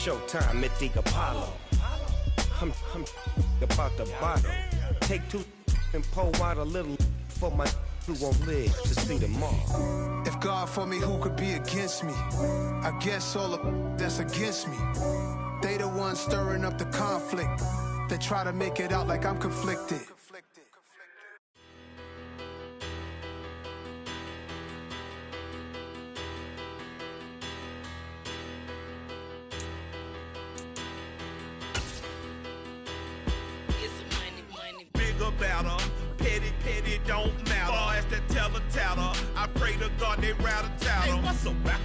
showtime at the Apollo. I'm about the bottom. Take two and pour out a little for my who won't live to see tomorrow. If God for me, who could be against me? I guess all of that's against me. They the ones stirring up the conflict. They try to make it out like I'm conflicted. Better, petty don't matter. Far as the teller tatter, I pray to God they rattle tatter. Hey, what's a rapper?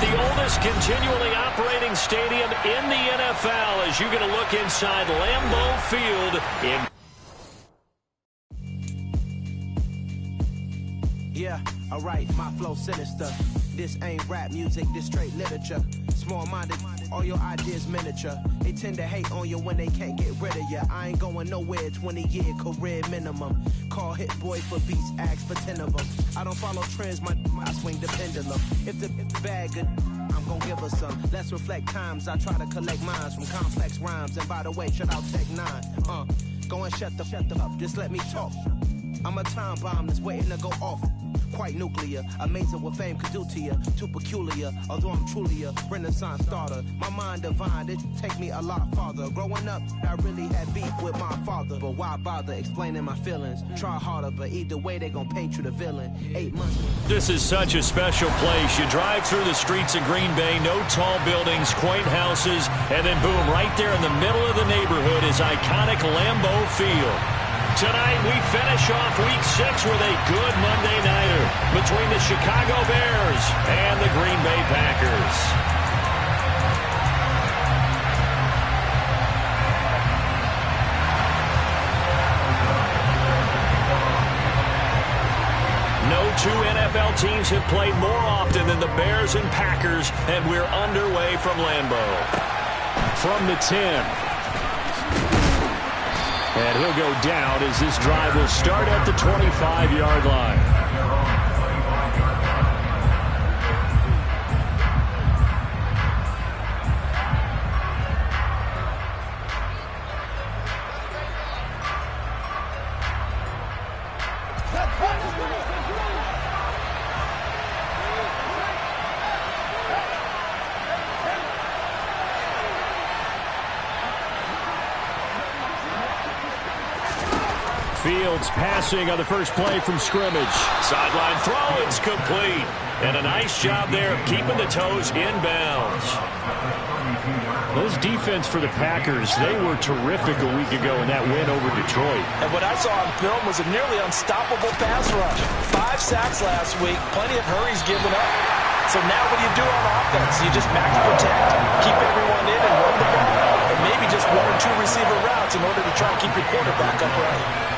The oldest continually operating stadium in the NFL as you get a look inside Lambeau Field in... Yeah, alright, my flow sinister. This ain't rap music, this straight literature. Small-minded, all your ideas miniature. They tend to hate on you when they can't get rid of you. I ain't going nowhere, 20-year career minimum. Call Hit Boy for beats, ask for 10 of them. I don't follow trends, I swing the pendulum. If the bag good, I'm gonna give her some. Let's reflect times, I try to collect minds from complex rhymes. And by the way, shout out Tech 9. Go and shut the up, just let me talk. I'm a time bomb that's waiting to go off. Quite nuclear, amazing what fame could do to you. Too peculiar, although I'm truly a renaissance starter. My mind divine, it take me a lot farther. Growing up, I really had beef with my father. But why bother explaining my feelings? Try harder, but either way they gon' paint you the villain. 8 months. This is such a special place. You drive through the streets of Green Bay, no tall buildings, quaint houses, and then boom, right there in the middle of the neighborhood is iconic Lambeau Field. Tonight, we finish off Week 6 with a good Monday nighter between the Chicago Bears and the Green Bay Packers. No two NFL teams have played more often than the Bears and Packers, and we're underway from Lambeau. From the 10. And he'll go down as this drive will start at the 25-yard line. Fields passing on the first play from scrimmage. Sideline throw, it's complete. And a nice job there of keeping the toes in bounds. Those defense for the Packers, they were terrific a week ago in that win over Detroit. And what I saw on film was a nearly unstoppable pass rush. 5 sacks last week, plenty of hurries given up. So now what do you do on offense? You just max protect, keep everyone in and run the ball, or maybe just 1 or 2 receiver routes in order to try and keep your quarterback upright.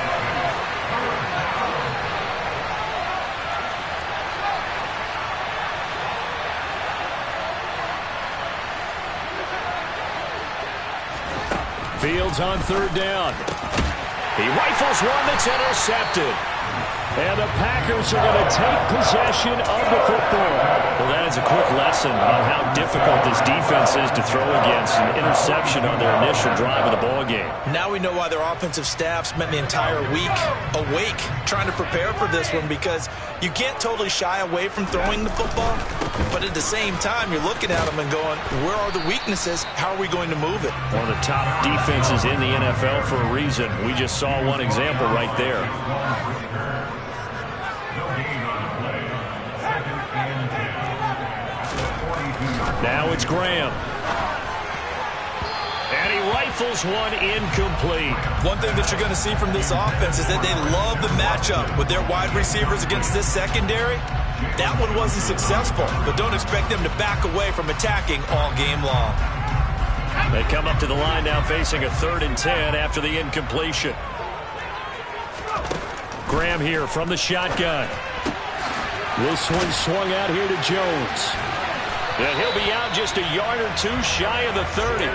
Fields on 3rd down. He rifles one that's intercepted. And the Packers are going to take possession of the football. Well, that is a quick lesson on how difficult this defense is to throw against. An interception on their initial drive of the ball game. Now we know why their offensive staff spent the entire week awake trying to prepare for this one, because you can't totally shy away from throwing the football, but at the same time, you're looking at them and going, where are the weaknesses? How are we going to move it? One of the top defenses in the NFL for a reason. We just saw one example right there. Now it's Graham. And he rifles one incomplete. One thing that you're going to see from this offense is that they love the matchup with their wide receivers against this secondary. That one wasn't successful, but don't expect them to back away from attacking all game long. They come up to the line now facing a 3rd and 10 after the incompletion. Graham here from the shotgun. This one swung out here to Jones. And he'll be out just a yard or two shy of the 30.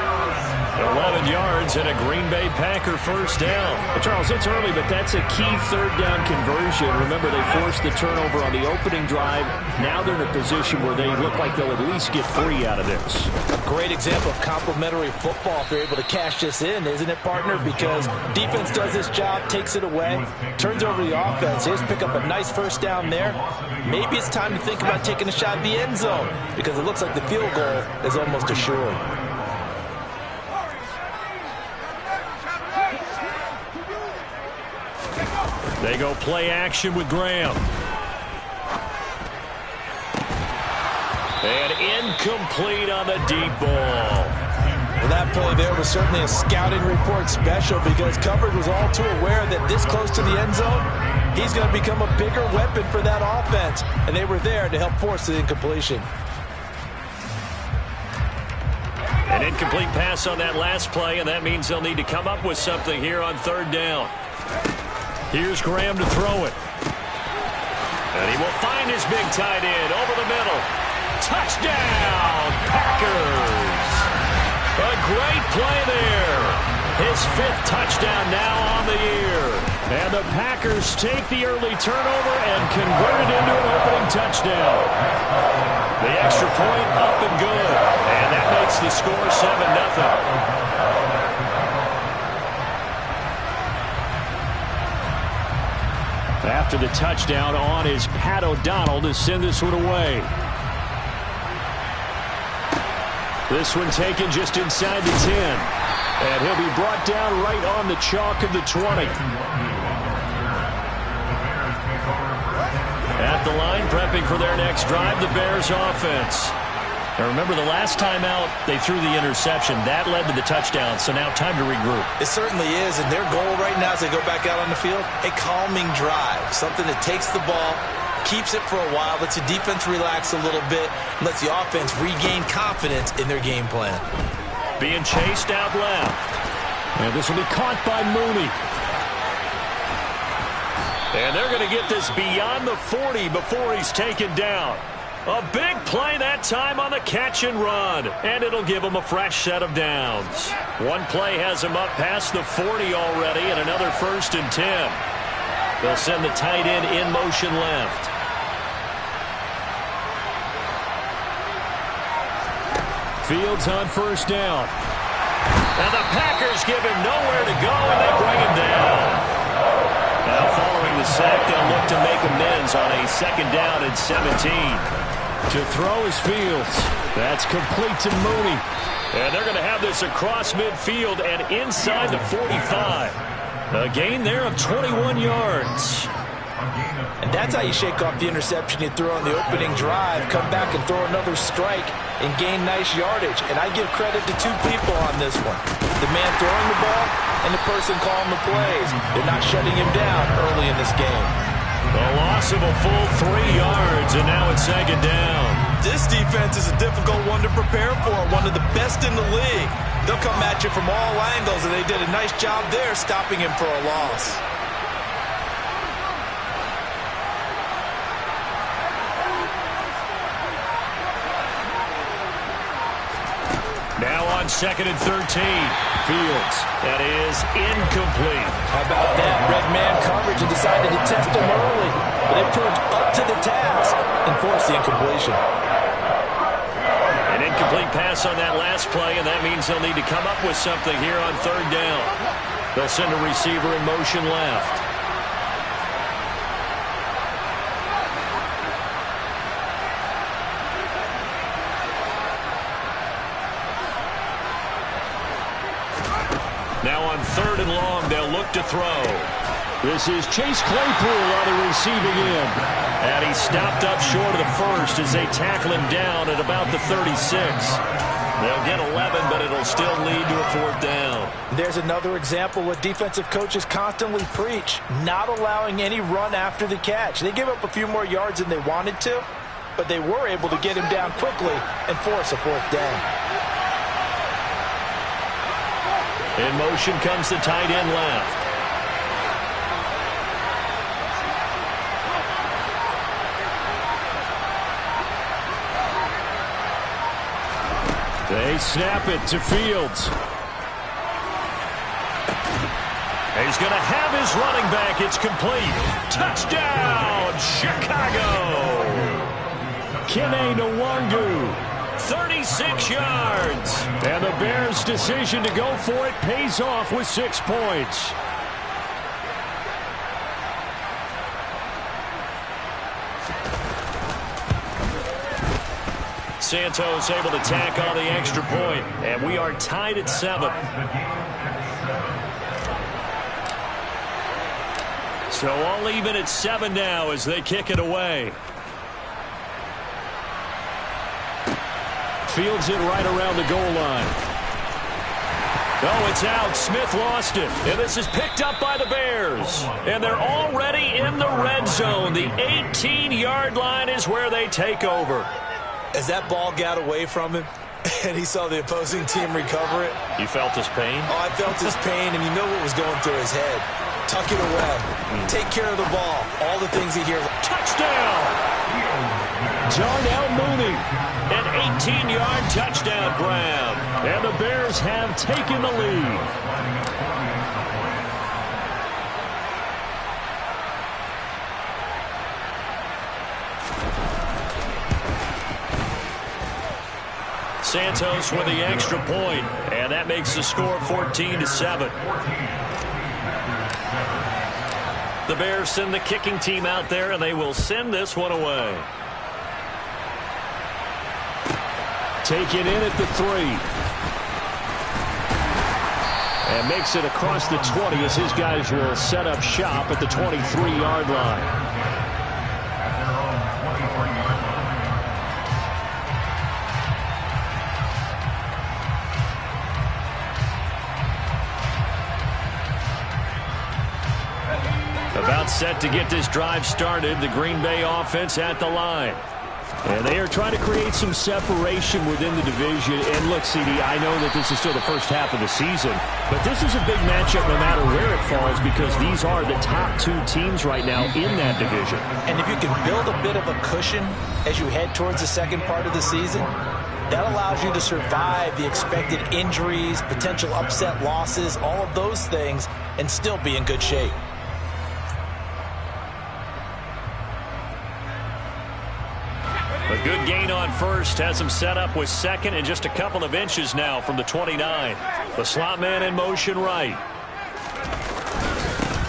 11 yards and a Green Bay Packer first down. Well, Charles, it's early, but that's a key third down conversion. Remember, they forced the turnover on the opening drive. Now they're in a position where they look like they'll at least get 3 out of this. A great example of complementary football if they're able to cash this in, isn't it, partner? Because defense does this job, takes it away, turns over the offense. Here's pick up a nice first down there. Maybe it's time to think about taking a shot at the end zone because it looks like the field goal is almost assured. They go play action with Graham. And incomplete on the deep ball. Well, that play there was certainly a scouting report special because coverage was all too aware that this close to the end zone, he's going to become a bigger weapon for that offense. And they were there to help force the incompletion. An incomplete pass on that last play, and that means they'll need to come up with something here on third down. Here's Graham to throw it. And he will find his big tight end over the middle. Touchdown, Packers! A great play there. His 5th touchdown now on the year. And the Packers take the early turnover and convert it into an opening touchdown. The extra point up and good. And that makes the score 7-0. After the touchdown on is Pat O'Donnell to send this one away. This one taken just inside the 10. And he'll be brought down right on the chalk of the 20. At the line, prepping for their next drive, the Bears offense. Now remember, the last time out, they threw the interception. That led to the touchdown, so now time to regroup. It certainly is, and their goal right now as they go back out on the field, a calming drive, something that takes the ball, keeps it for a while, lets the defense relax a little bit, lets the offense regain confidence in their game plan. Being chased out left. And this will be caught by Mooney. And they're going to get this beyond the 40 before he's taken down. A big play that time on the catch and run. And it'll give him a fresh set of downs. One play has him up past the 40 already, and another 1st and 10. They'll send the tight end in motion left. Fields on first down. And the Packers give him nowhere to go, and they bring him down. Now following the sack, they'll look to make amends on a 2nd down and 17. To throw is Fields. That's complete to Mooney. And they're going to have this across midfield and inside the 45. A gain there of 21 yards. And that's how you shake off the interception you threw on the opening drive, come back and throw another strike and gain nice yardage. And I give credit to 2 people on this one. The man throwing the ball and the person calling the plays. They're not shutting him down early in this game. The loss of a full 3 yards, and now it's 2nd down. This defense is a difficult one to prepare for, one of the best in the league. They'll come at you from all angles, and they did a nice job there stopping him for a loss. Now on 2nd and 13. Fields. That is incomplete. How about that? Red man coverage and decided to test him early. But they proved up to the task and forced the incompletion. An incomplete pass on that last play, and that means they'll need to come up with something here on 3rd down. They'll send a receiver in motion left. Now on 3rd and long, they'll look to throw. This is Chase Claypool on the receiving end. And he stopped up short of the 1st as they tackle him down at about the 36. They'll get 11, but it'll still lead to a 4th down. There's another example what defensive coaches constantly preach, not allowing any run after the catch. They give up a few more yards than they wanted to, but they were able to get him down quickly and force a 4th down. In motion comes the tight end left. They snap it to Fields. He's going to have his running back. It's complete. Touchdown, Chicago. Kene Nwangu, 36 yards. And the Bears' decision to go for it pays off with 6 points. Santos able to tack on the extra point, and we are tied at 7. So all even at 7 now as they kick it away. Fields it right around the goal line. Oh, it's out. Smith lost it. And this is picked up by the Bears. And they're already in the red zone. The 18-yard line is where they take over. As that ball got away from him and he saw the opposing team recover it. You felt his pain? Oh, I felt his pain, and you know what was going through his head. Tuck it away. Take care of the ball. All the things he hears. Touchdown! Darnell Mooney. An 18-yard touchdown grab. And the Bears have taken the lead. Santos with the extra point, and that makes the score 14-7. The Bears send the kicking team out there, and they will send this one away. Taken in at the 3. And makes it across the 20 as his guys will set up shop at the 23-yard line. About set to get this drive started. The Green Bay offense at the line. And they are trying to create some separation within the division. And look, CD, I know that this is still the first half of the season, but this is a big matchup no matter where it falls because these are the top 2 teams right now in that division. And if you can build a bit of a cushion as you head towards the second part of the season, that allows you to survive the expected injuries, potential upset losses, all of those things, and still be in good shape. A good gain on first has him set up with second and just a couple of inches now from the 29. The slot man in motion right.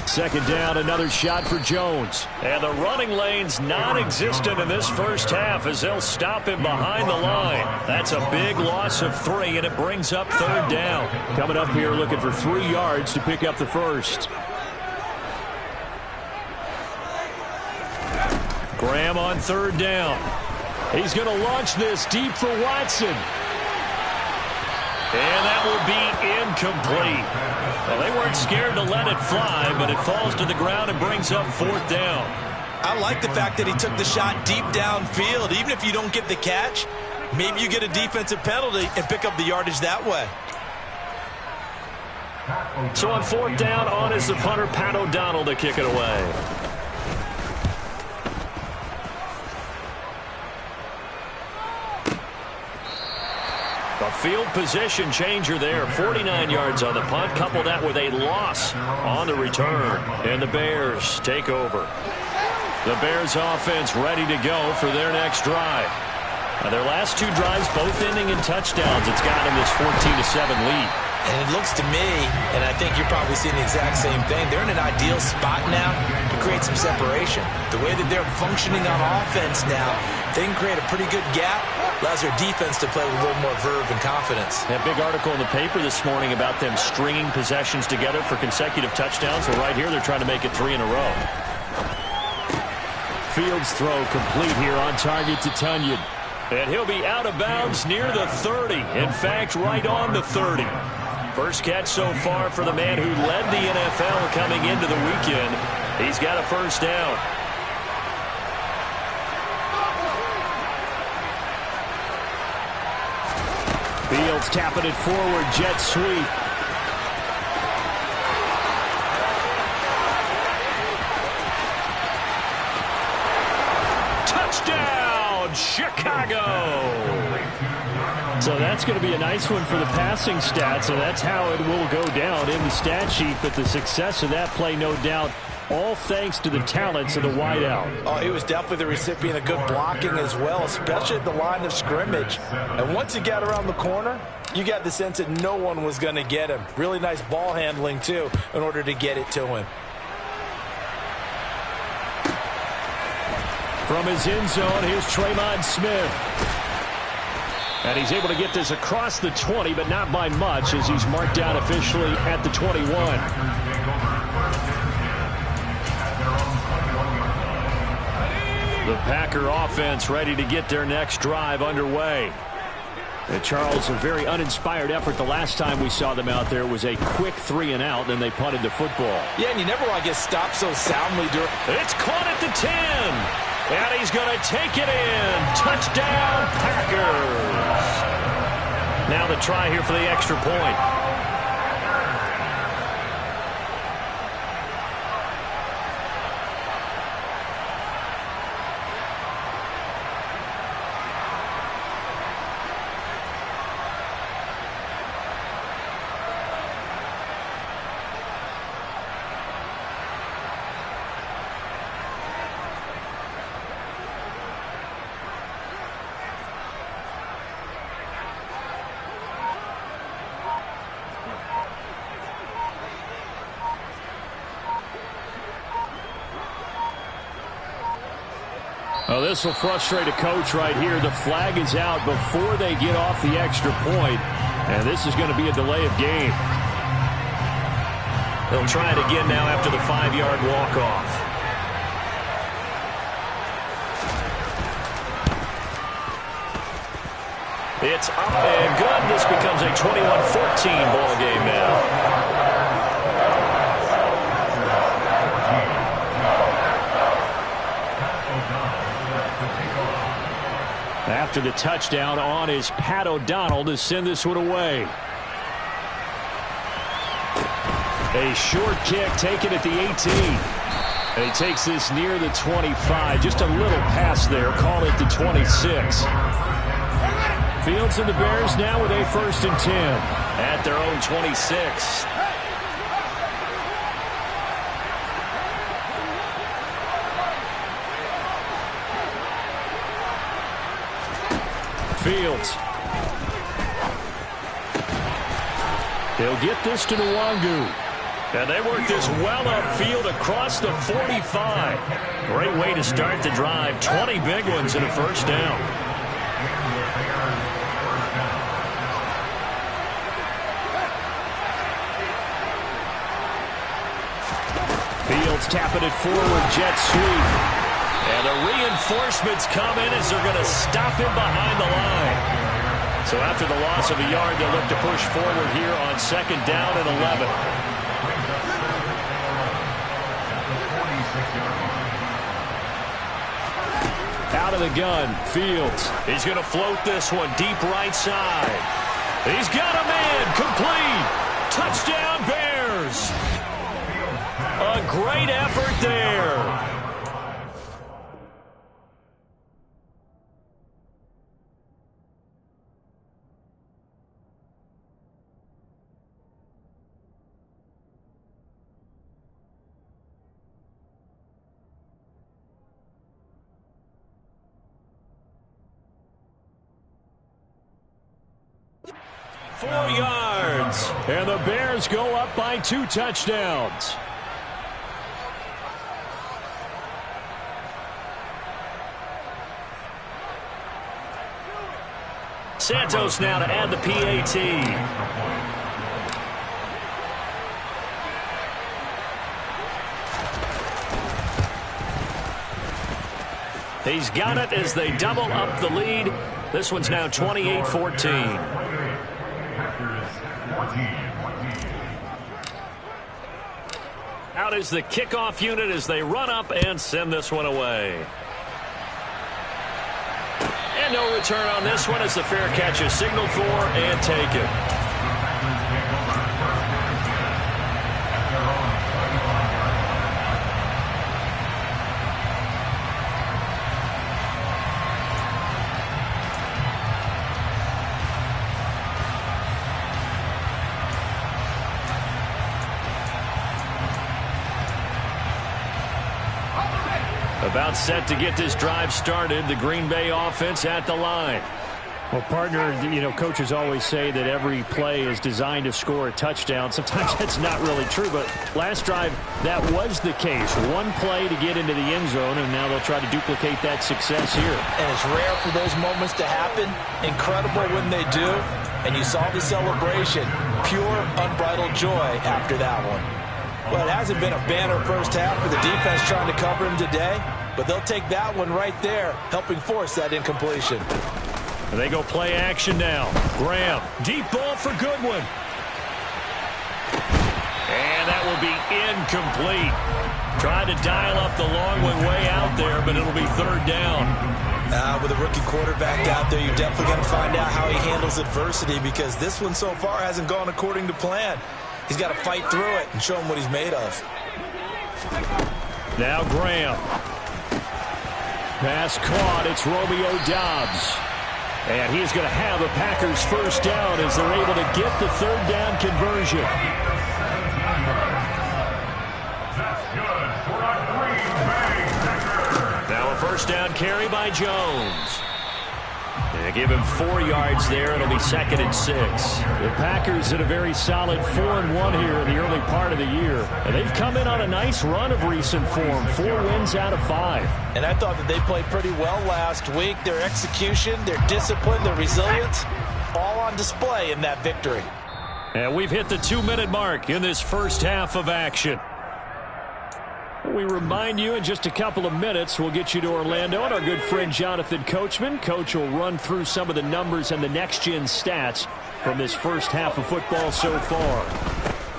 Second down, another shot for Jones. And the running lane's non-existent in this first half as they'll stop him behind the line. That's a big loss of 3, and it brings up third down. Coming up here looking for 3 yards to pick up the first. Graham on third down. He's going to launch this deep for Watson. And that will be incomplete. Well, they weren't scared to let it fly, but it falls to the ground and brings up fourth down. I like the fact that he took the shot deep downfield. Even if you don't get the catch, maybe you get a defensive penalty and pick up the yardage that way. So on fourth down, on is the punter, Pat O'Donnell, to kick it away. A field position changer there. 49 yards on the punt. Couple that with a loss on the return. And the Bears take over. The Bears offense ready to go for their next drive. Now their last 2 drives both ending in touchdowns. It's got them this 14-7 lead. And it looks to me, and I think you're probably seeing the exact same thing, they're in an ideal spot now to create some separation. The way that they're functioning on offense now, they can create a pretty good gap. Allows their defense to play with a little more verve and confidence. That big article in the paper this morning about them stringing possessions together for consecutive touchdowns. Well, right here, they're trying to make it 3 in a row. Fields throw complete here on target to Tunyon. And he'll be out of bounds near the 30. In fact, right on the 30. First catch so far for the man who led the NFL coming into the weekend. He's got a first down. Fields tapping it forward, jet sweep. Touchdown, from Chicago. So that's going to be a nice one for the passing stats, and that's how it will go down in the stat sheet. But the success of that play, no doubt, all thanks to the talents of the wideout. Oh, he was definitely the recipient of good blocking as well, especially at the line of scrimmage. And once he got around the corner, you got the sense that no one was going to get him. Really nice ball handling, too, in order to get it to him. From his end zone, here's Tremon Smith. And he's able to get this across the 20, but not by much, as he's marked down officially at the 21. The Packer offense ready to get their next drive underway. And Charles, a very uninspired effort the last time we saw them out there. Was a quick 3 and out, then they punted the football. Yeah, and you never want to get stopped so soundly during. It's caught at the 10. And he's going to take it in. Touchdown, Packers. Now the try here for the extra point. Oh, this will frustrate a coach right here. The flag is out before they get off the extra point, and this is going to be a delay of game. They'll try it again now after the 5-yard walk-off. It's up and good. This becomes a 21-14 ball game now. After the touchdown on is Pat O'Donnell to send this one away. A short kick taken at the 18. And he takes this near the 25. Just a little pass there. Call it the 26. Fields and the Bears now with a 1st and 10. At their own 26. Fields. He'll get this to Nwangu. And they work this well upfield across the 45. Great way to start the drive. 20 big ones and a first down. Fields tapping it forward, jet sweep. And the reinforcements come in as they're going to stop him behind the line. So after the loss of a yard, they'll look to push forward here on 2nd down and 11. Out of the gun, Fields. He's going to float this one deep right side. He's got a man, complete. Touchdown, Bears. A great effort there. Yards. And the Bears go up by 2 touchdowns. Santos now to add the PAT. He's got it as they double up the lead. This one's now 28-14. Out is the kickoff unit as they run up and send this one away. And no return on this one as the fair catch is signaled for and taken. About set to get this drive started. The Green Bay offense at the line. Well, partner, coaches always say that every play is designed to score a touchdown. Sometimes that's not really true, but last drive, that was the case. One play to get into the end zone, and now they'll try to duplicate that success here. And it's rare for those moments to happen. Incredible when they do. And you saw the celebration. Pure, unbridled joy after that one. Well, it hasn't been a banner first half for the defense trying to cover him today, but they'll take that one right there, helping force that incompletion. And they go play action now. Graham, deep ball for Goodwin. And that will be incomplete. Trying to dial up the long one way out there, but it'll be third down. With a rookie quarterback out there, you're definitely going to find out how he handles adversity, because this one so far hasn't gone according to plan. He's got to fight through it and show him what he's made of. Now Graham. Pass caught. It's Romeo Doubs. And he's going to have a Packers first down as they're able to get the third down conversion. Now a first down carry by Jones. They give him 4 yards there. It'll be 2nd and 6. The Packers in a very solid 4-1 here in the early part of the year. And they've come in on a nice run of recent form. 4 wins out of 5. And I thought that they played pretty well last week. Their execution, their discipline, their resilience, all on display in that victory. And we've hit the 2-minute mark in this first half of action. We remind you in just a couple of minutes we'll get you to Orlando and our good friend Jonathan Coachman. Coach will run through some of the numbers and the next-gen stats from this first half of football so far.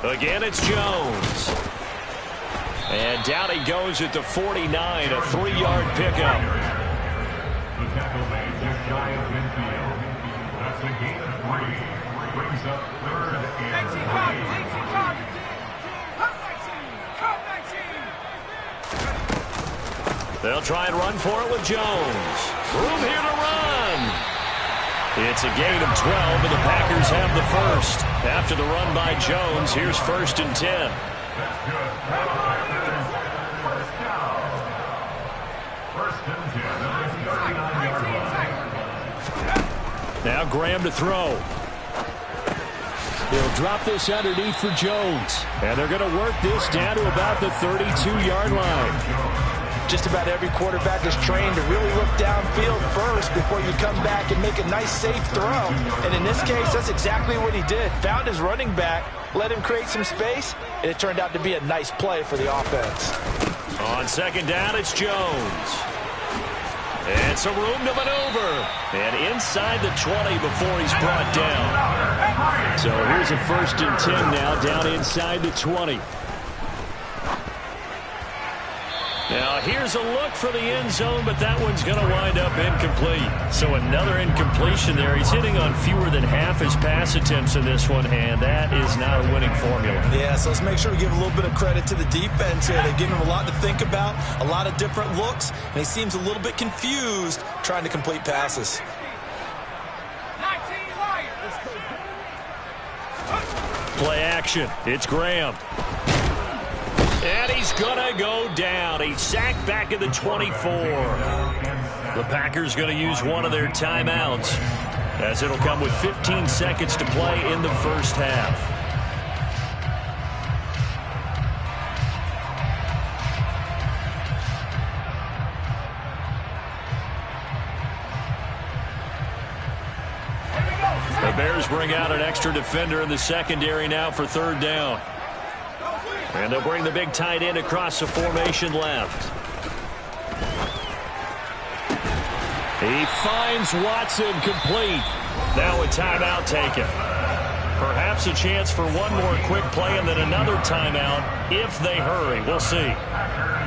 Again, it's Jones. And down he goes at the 49, a 3-yard pickup. The tackle made just shy of midfield. That's a gain of 3. Brings up third and 3. They'll try and run for it with Jones. Room here to run. It's a gain of 12, and the Packers have the first. After the run by Jones, here's 1st and 10. First down. 1st and 10. Now Graham to throw. They'll drop this underneath for Jones. And they're going to work this down to about the 32-yard line. Just about every quarterback is trained to really look downfield first before you come back and make a nice, safe throw. And in this case, that's exactly what he did. Found his running back, let him create some space, and it turned out to be a nice play for the offense. On 2nd down, it's Jones. And some room to maneuver. And inside the 20 before he's brought down. So here's a 1st and 10 now, down inside the 20. Now, here's a look for the end zone, but that one's going to wind up incomplete. So another incompletion there. He's hitting on fewer than half his pass attempts in this one, and that is not a winning formula. Yeah, so let's make sure we give a little bit of credit to the defense here. They've given him a lot to think about, a lot of different looks, and he seems a little bit confused trying to complete passes. Play action. It's Graham. And he's going to go down. He's sacked back at the 24. The Packers going to use one of their timeouts, as it'll come with 15 seconds to play in the first half. The Bears bring out an extra defender in the secondary now for 3rd down. And they'll bring the big tight end across the formation left. He finds Watson complete. Now a timeout taken. Perhaps a chance for one more quick play and then another timeout if they hurry. We'll see.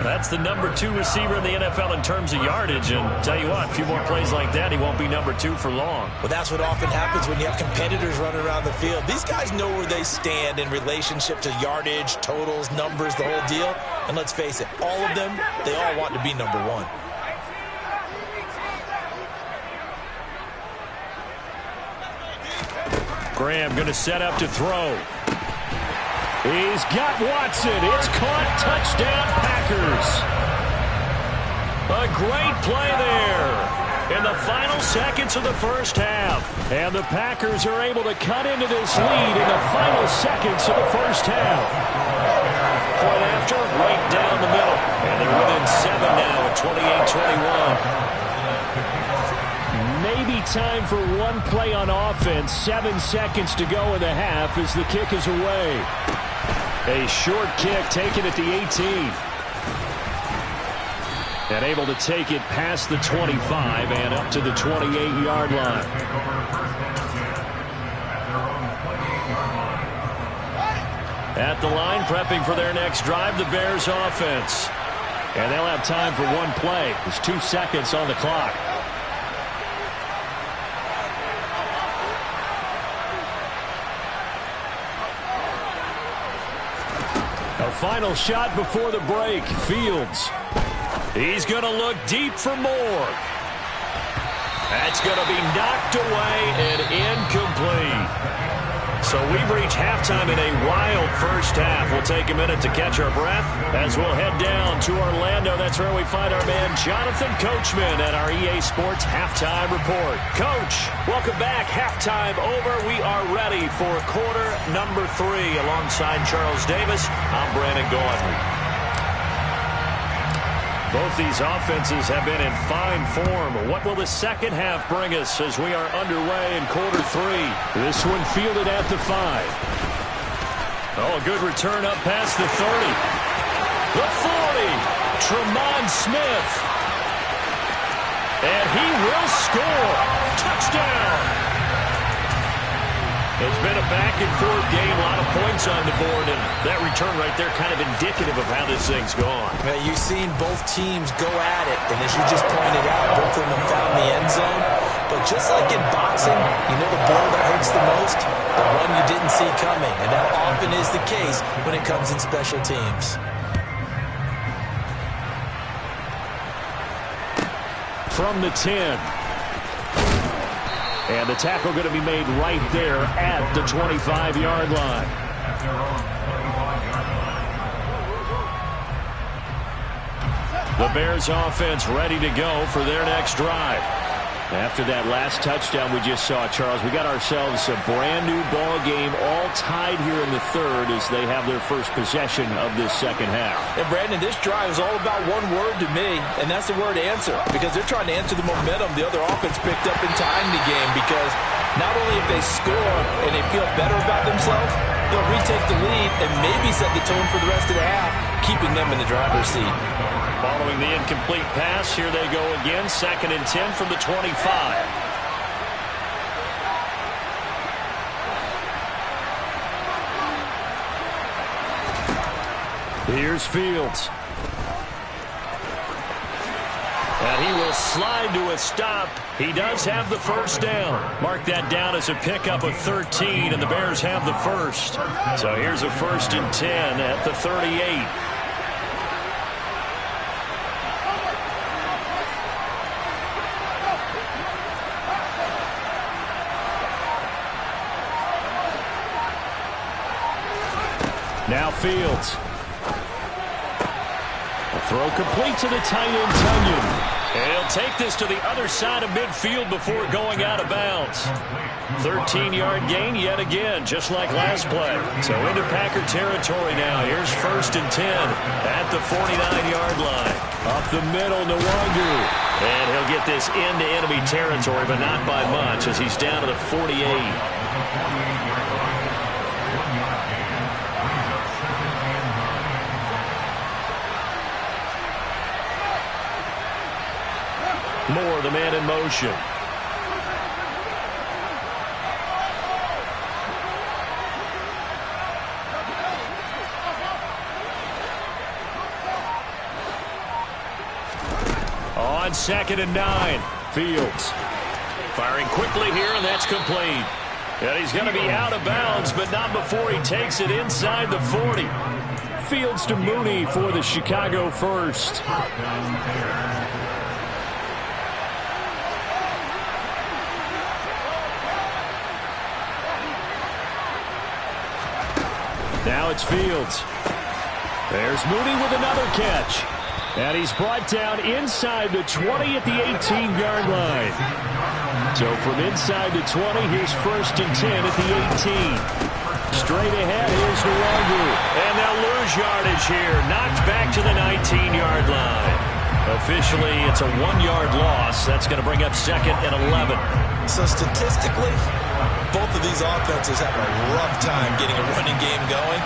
That's the number 2 receiver in the NFL in terms of yardage. And tell you what, a few more plays like that, he won't be number 2 for long. Well, that's what often happens when you have competitors running around the field. These guys know where they stand in relationship to yardage, totals, numbers, the whole deal. And let's face it, all of them, they all want to be number 1. Graham going to set up to throw. He's got Watson. It's caught. Touchdown, Packers. great play there in the final seconds of the first half. And the Packers are able to cut into this lead in the final seconds of the first half. Point after, right down the middle. And they're within 7 now at 28-21. Maybe time for one play on offense. 7 seconds to go in the half as the kick is away. A short kick taken at the 18. And able to take it past the 25 and up to the 28-yard line. At the line, prepping for their next drive, the Bears offense. And they'll have time for one play. There's 2 seconds on the clock. A final shot before the break. Fields. He's going to look deep for more. That's going to be knocked away and incomplete. So we've reached halftime in a wild first half. We'll take a minute to catch our breath as we'll head down to Orlando. That's where we find our man Jonathan Coachman at our EA Sports Halftime Report. Coach, welcome back. Halftime over. We are ready for quarter number 3. Alongside Charles Davis, I'm Brandon Gaudry. Both these offenses have been in fine form. What will the second half bring us as we are underway in quarter 3? This one fielded at the 5. Oh, a good return up past the 30. The 40. Tremont Smith. And he will score. Touchdown. It's been a back-and-forth game, a lot of points on the board, and that return right there kind of indicative of how this thing's gone. Yeah, you've seen both teams go at it, and as you just pointed out, both of them found the end zone. But just like in boxing, you know the blow that hurts the most? The one you didn't see coming, and that often is the case when it comes in special teams. From the 10. And the tackle going to be made right there at the 25-yard line. The Bears offense ready to go for their next drive. After that last touchdown we just saw, Charles, we got ourselves a brand new ball game, all tied here in the third as they have their first possession of this second half. And Brandon, this drive is all about one word to me, and that's the word answer, because they're trying to answer the momentum the other offense picked up in tying the game, because not only if they score and they feel better about themselves, they'll retake the lead and maybe set the tone for the rest of the half, keeping them in the driver's seat. Following the incomplete pass, here they go again, 2nd and 10 from the 25. Here's Fields. And he will slide to a stop. He does have the first down. Mark that down as a pickup of 13, and the Bears have the first. So here's a 1st and 10 at the 38. Now Fields. A throw complete to the tight end, Tunyon. And he'll take this to the other side of midfield before going out of bounds. 13-yard gain yet again, just like last play. So into Packer territory now. Here's 1st and 10 at the 49-yard line. Up the middle, Nwangu. And he'll get this into enemy territory, but not by much as he's down to the 48. Moore, the man in motion. On 2nd and 9, Fields. Firing quickly here, and that's complete. And he's going to be out of bounds, but not before he takes it inside the 40. Fields to Mooney for the Chicago first. Now it's Fields. There's Mooney with another catch. And he's brought down inside the 20 at the 18-yard line. So from inside the 20, here's 1st and 10 at the 18. Straight ahead, here's Nwangu. And they'll lose yardage here. Knocked back to the 19-yard line. Officially, it's a 1-yard loss. That's going to bring up 2nd and 11. So statistically, both of these offenses have a rough time getting a running game going.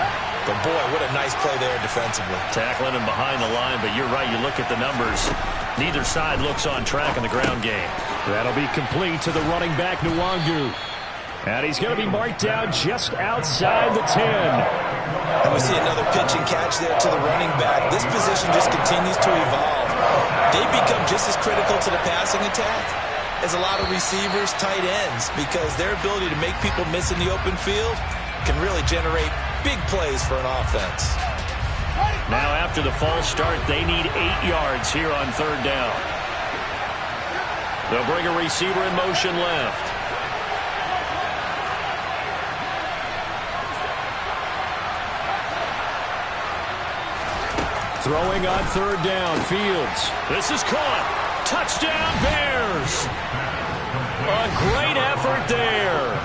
But boy, what a nice play there defensively. Tackling him behind the line, but you're right. You look at the numbers. Neither side looks on track in the ground game. That'll be complete to the running back, Nwangu. And he's going to be marked down just outside the 10. And we see another pitch and catch there to the running back. This position just continues to evolve. They become just as critical to the passing attack as a lot of receivers, tight ends, because their ability to make people miss in the open field can really generate big plays for an offense. Now after the false start, they need 8 yards here on 3rd down. They'll bring a receiver in motion left. Throwing on 3rd down, Fields. This is caught. Touchdown, Bears. A great effort there.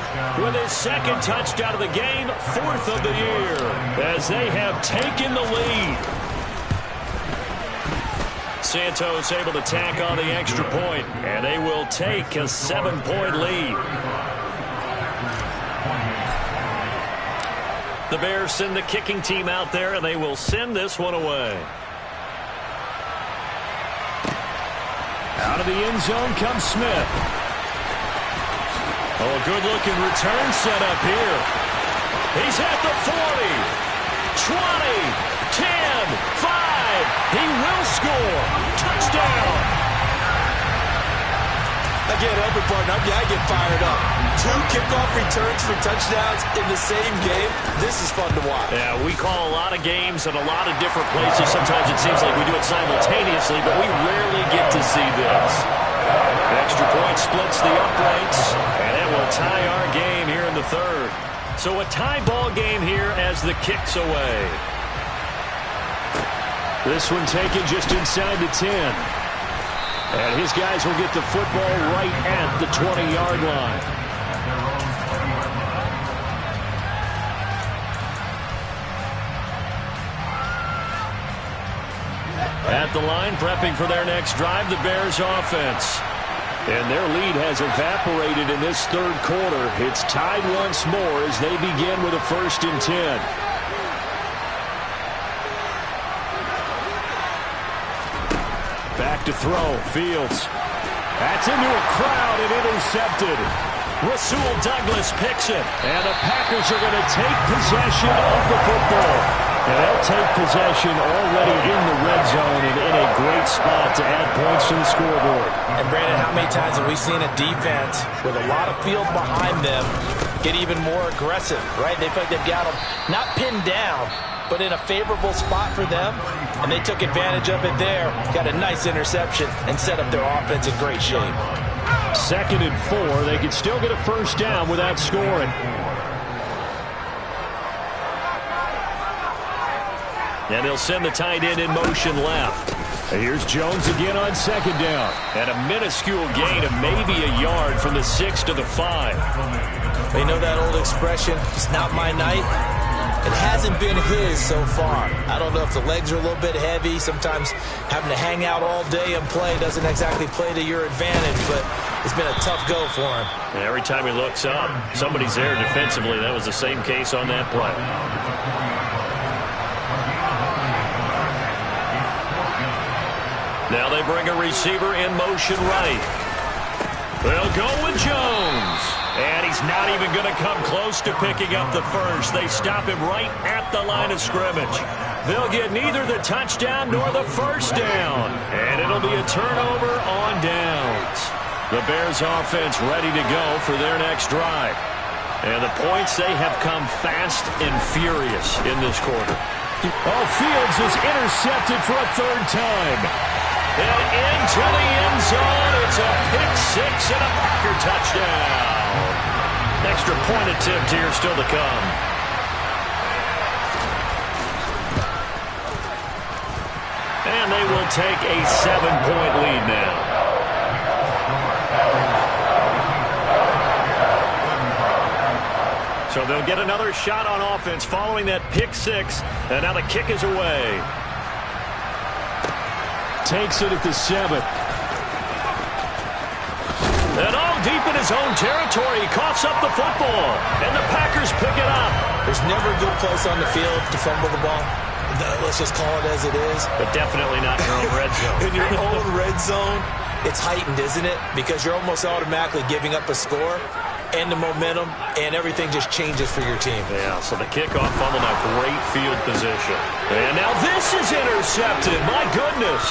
With his 2nd touchdown of the game, 4th of the year, as they have taken the lead. Santos able to tack on the extra point, and they will take a 7-point lead. The Bears send the kicking team out there, and they will send this one away. Out of the end zone comes Smith. Oh, good-looking return set up here. He's at the 40, 20, 10, 5. He will score. Touchdown. Again, open partner, I get fired up. 2 kickoff returns for touchdowns in the same game. This is fun to watch. Yeah, we call a lot of games at a lot of different places. Sometimes it seems like we do it simultaneously, but we rarely get to see this. Extra point splits the uprights, and it will tie our game here in the 3rd. So a tie ball game here as the kick's away. This one taken just inside the 10. And his guys will get the football right at the 20-yard line. At the line, prepping for their next drive, the Bears offense. And their lead has evaporated in this 3rd quarter. It's tied once more as they begin with a 1st and 10. Back to throw, Fields. That's into a crowd and intercepted. Rasul Douglas picks it. And the Packers are going to take possession of the football. And they'll take possession already in the red zone and in a great spot to add points to the scoreboard. And Brandon, how many times have we seen a defense with a lot of field behind them get even more aggressive, right? They feel like they've got them not pinned down, but in a favorable spot for them, and they took advantage of it there, got a nice interception, and set up their offense in great shape. 2nd and 4, they could still get a 1st down without scoring. And they'll send the tight end in motion left. And here's Jones again on 2nd down. And a minuscule gain of maybe a yard from the 6 to the 5. They know that old expression, it's not my night. It hasn't been his so far. I don't know if the legs are a little bit heavy. Sometimes having to hang out all day and play doesn't exactly play to your advantage, but it's been a tough go for him. And every time he looks up, somebody's there defensively. That was the same case on that play. Now they bring a receiver in motion right. They'll go with Jones. And he's not even going to come close to picking up the 1st. They stop him right at the line of scrimmage. They'll get neither the touchdown nor the 1st down. And it'll be a turnover on downs. The Bears offense ready to go for their next drive. And the points, they have come fast and furious in this quarter. Oh, Fields is intercepted for a 3rd time. And into the end zone, it's a pick-6 and a Packer touchdown. Extra point attempt here still to come. And they will take a 7-point lead now. So they'll get another shot on offense following that pick six. And now the kick is away. Takes it at the 7. And all deep in his own territory, he coughs up the football. And the Packers pick it up. There's never a good place on the field to fumble the ball. Let's just call it as it is. But definitely not in your own red zone. In your own red zone, it's heightened, isn't it? Because you're almost automatically giving up a score and the momentum, and everything just changes for your team. Yeah, so the kickoff fumble, now great field position. And now this is intercepted. My goodness.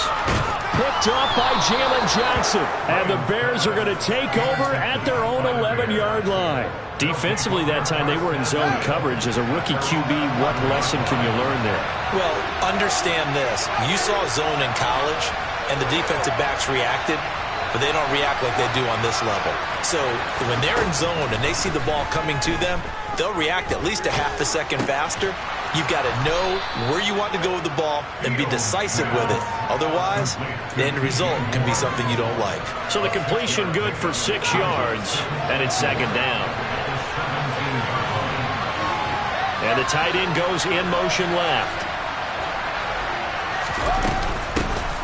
Picked off by Jalen Johnson. And the Bears are going to take over at their own 11-yard line. Defensively that time, they were in zone coverage. As a rookie QB, what lesson can you learn there? Well, understand this. You saw zone in college, and the defensive backs reacted, but they don't react like they do on this level. So when they're in zone and they see the ball coming to them, they'll react at least a half a second faster. You've got to know where you want to go with the ball and be decisive with it. Otherwise, the end result can be something you don't like. So the completion good for 6 yards, and it's second down. And the tight end goes in motion left.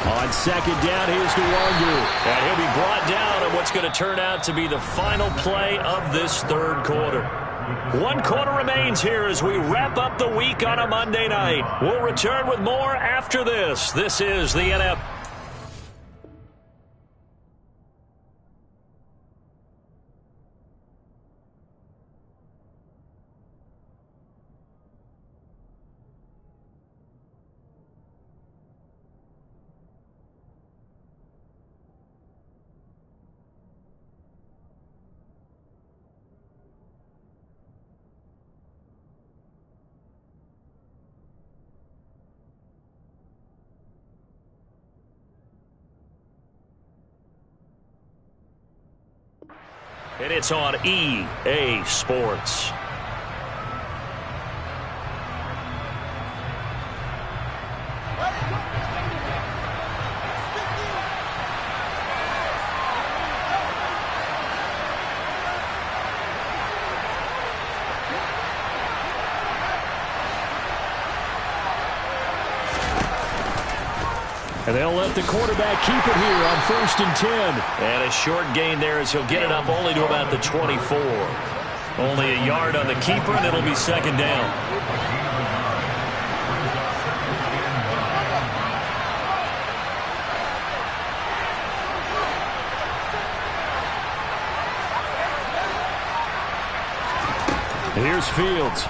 On second down, here's Nwangu. And he'll be brought down on what's going to turn out to be the final play of this third quarter. 1 quarter remains here as we wrap up the week on a Monday night. We'll return with more after this. This is the NFL. And it's on EA Sports. And they'll let the quarterback keep it here on 1st and 10. And a short gain there as he'll get it up only to about the 24. Only a yard on the keeper, and it'll be second down. Here's Fields.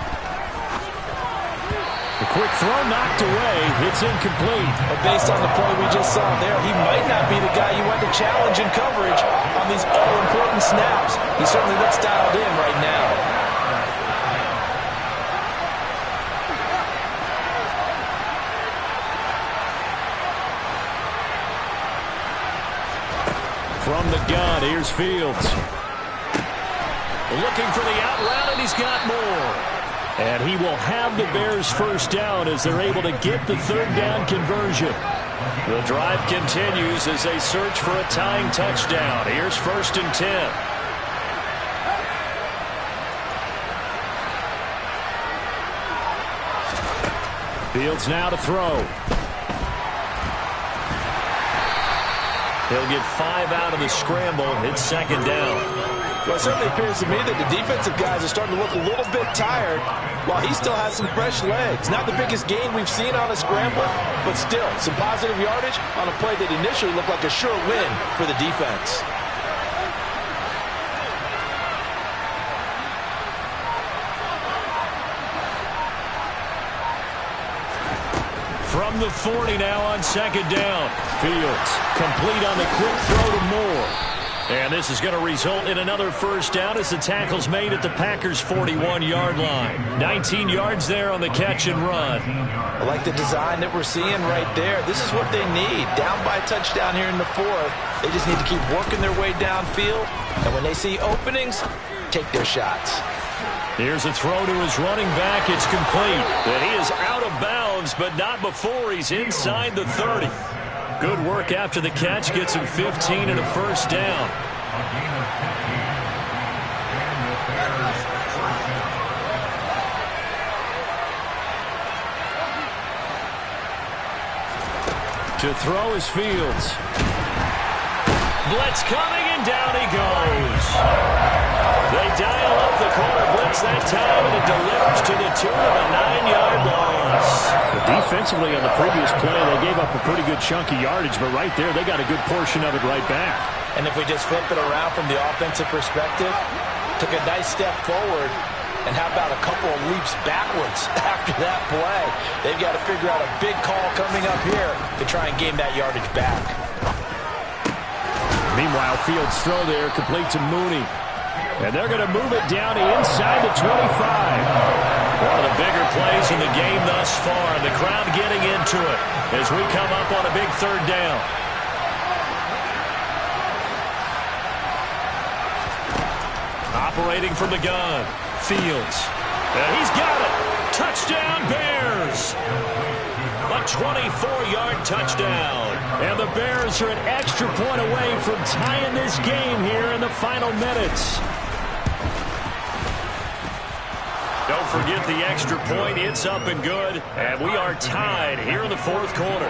The quick throw knocked away. It's incomplete. But based on the play we just saw there, he might not be the guy you want to challenge in coverage on these all-important snaps. He certainly looks dialed in right now. From the gun, here's Fields. Looking for the out route, and he's got more. And he will have the Bears first down as they're able to get the third down conversion. The drive continues as they search for a tying touchdown. Here's 1st and 10. Fields now to throw. He'll get 5 out of the scramble. It's second down. Well, it certainly appears to me that the defensive guys are starting to look a little bit tired while he still has some fresh legs. Not the biggest gain we've seen on a scramble, but still some positive yardage on a play that initially looked like a sure win for the defense. From the 40 now on second down. Fields complete on the quick throw to Moore. And this is going to result in another first down as the tackle's made at the Packers' 41-yard line. 19 yards there on the catch and run. I like the design that we're seeing right there. This is what they need. Down by a touchdown here in the 4th. They just need to keep working their way downfield. And when they see openings, take their shots. Here's a throw to his running back. It's complete. And he is out of bounds bounds, but not before he's inside the 30. Good work after the catch. Gets him 15 and a first down. To throw is Fields. Blitz coming, and down he goes. They dial up the corner blitz that time, and it delivers to the tune of a 9-yard loss. But defensively on the previous play, they gave up a pretty good chunk of yardage, but right there, they got a good portion of it right back. And if we just flip it around from the offensive perspective, took a nice step forward, and how about a couple of leaps backwards after that play? They've got to figure out a big call coming up here to try and gain that yardage back. Meanwhile, Fields' throw there complete to Mooney. And they're going to move it down inside the 25. One of the bigger plays in the game thus far, and the crowd getting into it as we come up on a big third down. Operating from the gun, Fields. And he's got it. Touchdown, Bears. A 24-yard touchdown. And the Bears are an extra point away from tying this game here in the final minutes. Don't forget the extra point. It's up and good. And we are tied here in the fourth quarter.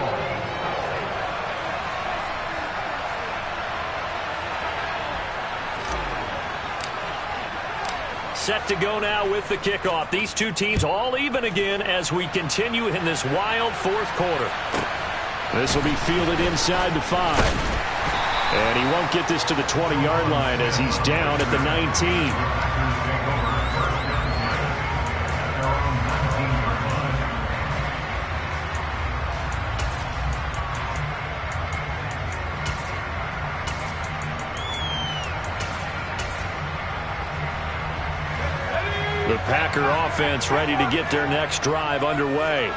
Set to go now with the kickoff. These two teams all even again as we continue in this wild fourth quarter. This will be fielded inside the 5. And he won't get this to the 20-yard line as he's down at the 19. The Packer offense ready to get their next drive underway.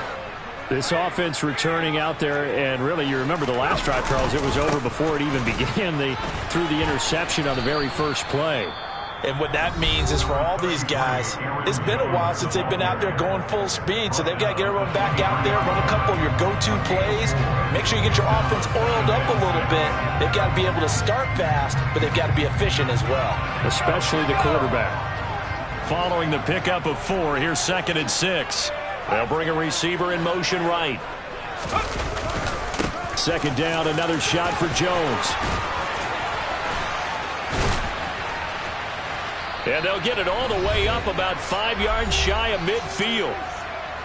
This offense returning out there, and really, you remember the last drive, Charles, it was over before it even began. They threw the interception on the very first play. And what that means is for all these guys, it's been a while since they've been out there going full speed, so they've got to get everyone back out there, run a couple of your go-to plays, make sure you get your offense oiled up a little bit. They've got to be able to start fast, but they've got to be efficient as well. Especially the quarterback. Following the pickup of 4, here's 2nd and 6. They'll bring a receiver in motion right. 2nd down, another shot for Jones. And they'll get it all the way up about 5 yards shy of midfield.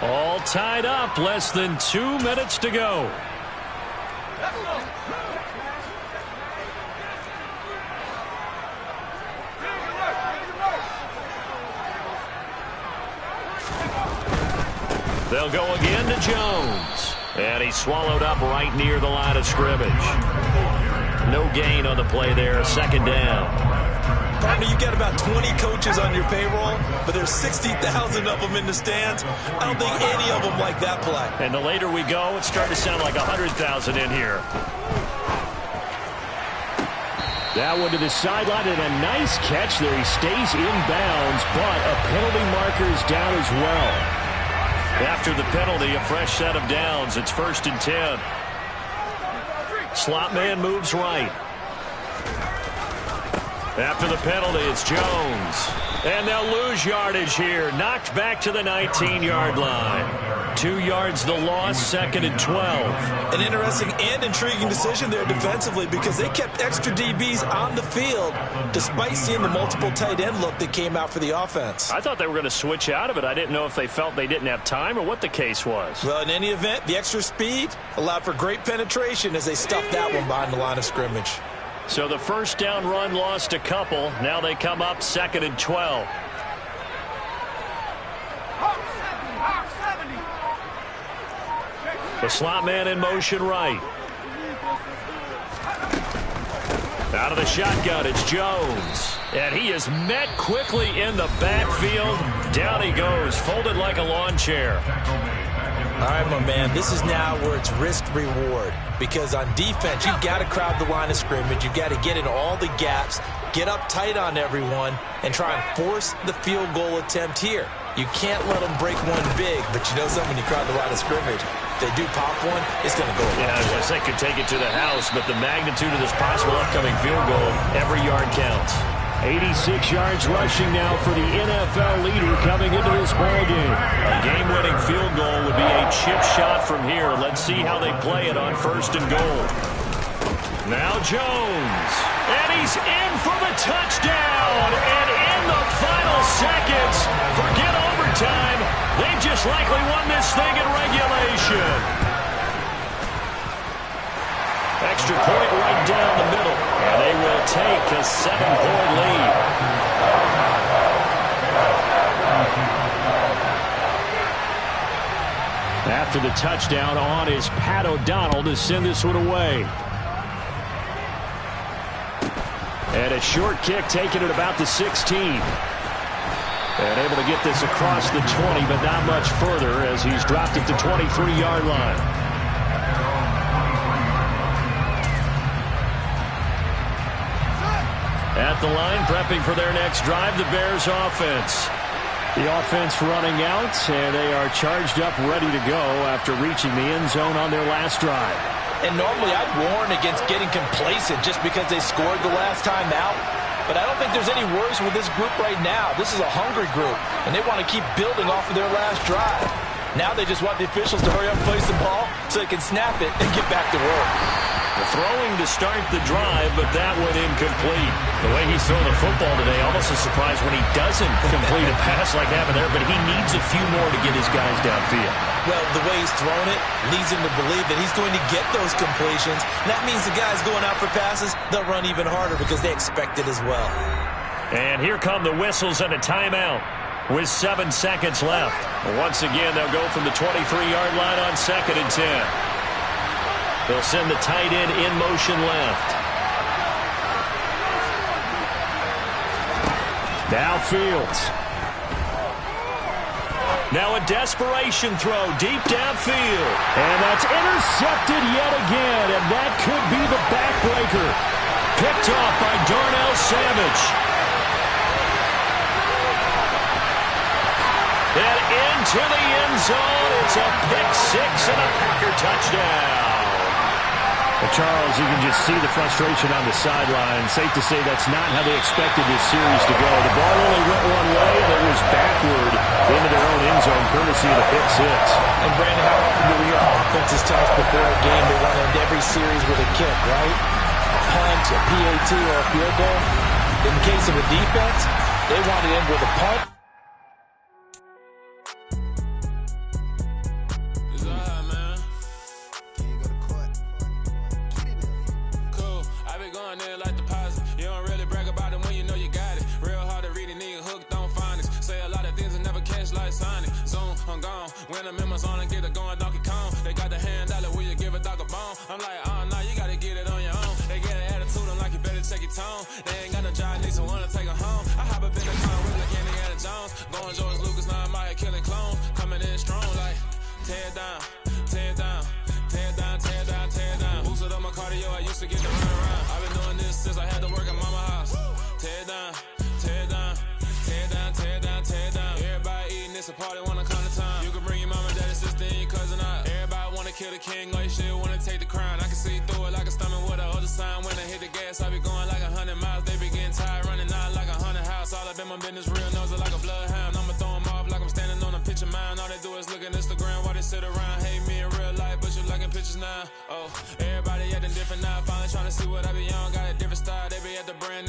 All tied up, less than 2 minutes to go. They'll go again to Jones. And he's swallowed up right near the line of scrimmage. No gain on the play there, 2nd down. Partner, you got about 20 coaches on your payroll, but there's 60,000 of them in the stands. I don't think any of them like that play. And the later we go, it's starting to sound like 100,000 in here. That one to the sideline, and a nice catch there. He stays in bounds, but a penalty marker is down as well. After the penalty, a fresh set of downs. It's 1st and 10. Slot man moves right. After the penalty, it's Jones. And they'll lose yardage here. Knocked back to the 19-yard line. 2 yards the loss, 2nd and 12. An interesting and intriguing decision there defensively because they kept extra DBs on the field despite seeing the multiple tight end look that came out for the offense. I thought they were going to switch out of it. I didn't know if they felt they didn't have time or what the case was. Well, in any event, the extra speed allowed for great penetration as they stuffed that one behind the line of scrimmage. So the first down run lost a couple. Now they come up 2nd and 12. The slot man in motion right. Out of the shotgun, it's Jones. And he is met quickly in the backfield. Down he goes, folded like a lawn chair. All right, my man, this is now where it's risk-reward. Because on defense, you've got to crowd the line of scrimmage. You've got to get in all the gaps, get up tight on everyone, and try and force the field goal attempt here. You can't let them break one big, but you know something, when you crowd the line of scrimmage, if they do pop one, it's going to go away. Yeah, I was going to say could take it to the house, but the magnitude of this possible upcoming field goal, every yard counts. 86 yards rushing now for the NFL leader coming into this ballgame. A game-winning field goal would be a chip shot from here. Let's see how they play it on 1st and goal. Now Jones, and he's in for the touchdown, and in the final seconds, forget overtime, they just likely won this thing in regulation. Extra point right down the middle, and they will take a 7-point lead. After the touchdown, on is Pat O'Donnell to send this one away. And a short kick taken at about the 16. And able to get this across the 20, but not much further as he's dropped at the 23-yard line. At the line, prepping for their next drive, the Bears offense. The offense running out, and they are charged up, ready to go after reaching the end zone on their last drive. And normally I'd warn against getting complacent just because they scored the last time out. But I don't think there's any worries with this group right now. This is a hungry group, and they want to keep building off of their last drive. Now they just want the officials to hurry up and place the ball so they can snap it and get back to work. Throwing to start the drive, but that went incomplete. The way he's throwing the football today, almost a surprise when he doesn't complete a pass like happened there, but he needs a few more to get his guys downfield. Well, the way he's throwing it leads him to believe that he's going to get those completions. And that means the guys going out for passes, they'll run even harder because they expect it as well. And here come the whistles and a timeout with 7 seconds left. Once again, they'll go from the 23-yard line on 2nd and 10. They'll send the tight end in motion left. Now Fields. Now a desperation throw deep downfield. And that's intercepted yet again, and that could be the backbreaker. Picked off by Darnell Savage. And into the end zone. It's a pick six and a Packer touchdown. Well, Charles, you can just see the frustration on the sideline. Safe to say that's not how they expected this series to go. The ball only went one way, and it was backward into their own end zone, courtesy of the pick six. And, Brandon, how often do we hear offenses tell us before a game they want to end every series with a kick, right? A punt, a PAT, or a field goal. In case of a defense, they want to end with a punt. When I'm in my zone and get it going Donkey Kong, they got the hand out, will you give a dog a bone? I'm like, oh no, you gotta get it on your own. They get an attitude, I'm like, you better check your tone. They ain't got no job, need someone to take her home. I hop up in the car with like Indiana Jones, going George Lucas, now I'm out here killing clones, coming in strong like, tear down, tear down, tear down, tear down, tear down. Boosted up my cardio, I used to get to run around. I've been doing this since I had to work at mama house. Tear down, tear down, tear down, tear down, tear down. Everybody eating, it's a party, wanna come to time. You can bring your mama, daddy, sister, and your cousin out. Everybody wanna kill the king, or you shit wanna take the crown. I can see through it like a stomach with a other sign. When I hit the gas, I be going like 100 miles. They be getting tired, running out like 100 house. All up in my business, real nose like a bloodhound. I'ma throw them off like I'm standing on a picture mound. All they do is look at Instagram while they sit around. Hate me in real life, but you liking pictures now. Oh, everybody acting different now. Finally trying to see what I be on. Got a different style, they be at the brand